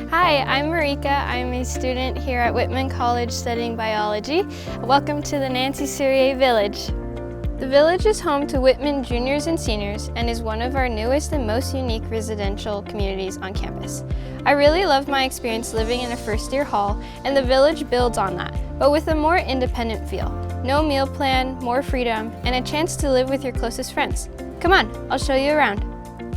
Hi, I'm Marika. I'm a student here at Whitman College studying biology. Welcome to the Nancy Serrurier Village. The village is home to Whitman juniors and seniors and is one of our newest and most unique residential communities on campus. I really love my experience living in a first-year hall, and the village builds on that, but with a more independent feel. No meal plan, more freedom, and a chance to live with your closest friends. Come on, I'll show you around.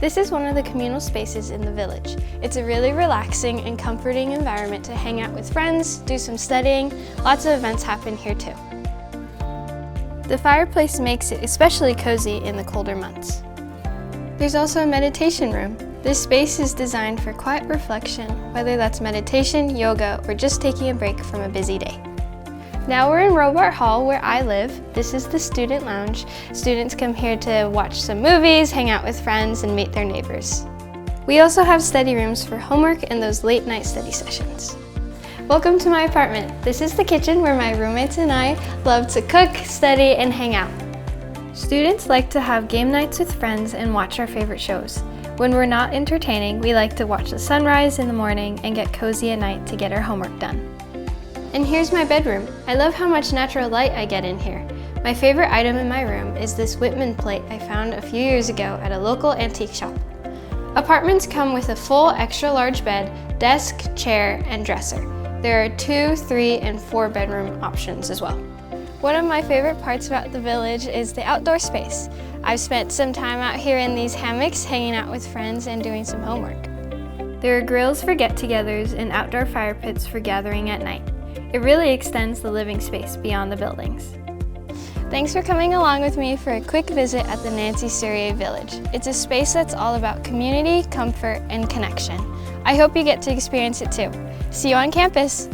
This is one of the communal spaces in the village. It's a really relaxing and comforting environment to hang out with friends, do some studying. Lots of events happen here too. The fireplace makes it especially cozy in the colder months. There's also a meditation room. This space is designed for quiet reflection, whether that's meditation, yoga, or just taking a break from a busy day. Now we're in Robart Hall where I live. This is the student lounge. Students come here to watch some movies, hang out with friends, and meet their neighbors. We also have study rooms for homework and those late night study sessions. Welcome to my apartment. This is the kitchen where my roommates and I love to cook, study, and hang out. Students like to have game nights with friends and watch our favorite shows. When we're not entertaining, we like to watch the sunrise in the morning and get cozy at night to get our homework done. And here's my bedroom. I love how much natural light I get in here. My favorite item in my room is this Whitman plate I found a few years ago at a local antique shop. Apartments come with a full extra large bed, desk, chair, and dresser. There are 2, 3, and 4 bedroom options as well. One of my favorite parts about the village is the outdoor space. I've spent some time out here in these hammocks hanging out with friends and doing some homework. There are grills for get-togethers and outdoor fire pits for gathering at night. It really extends the living space beyond the buildings. Thanks for coming along with me for a quick visit at the Nancy Serrurier Village. It's a space that's all about community, comfort, and connection. I hope you get to experience it too. See you on campus!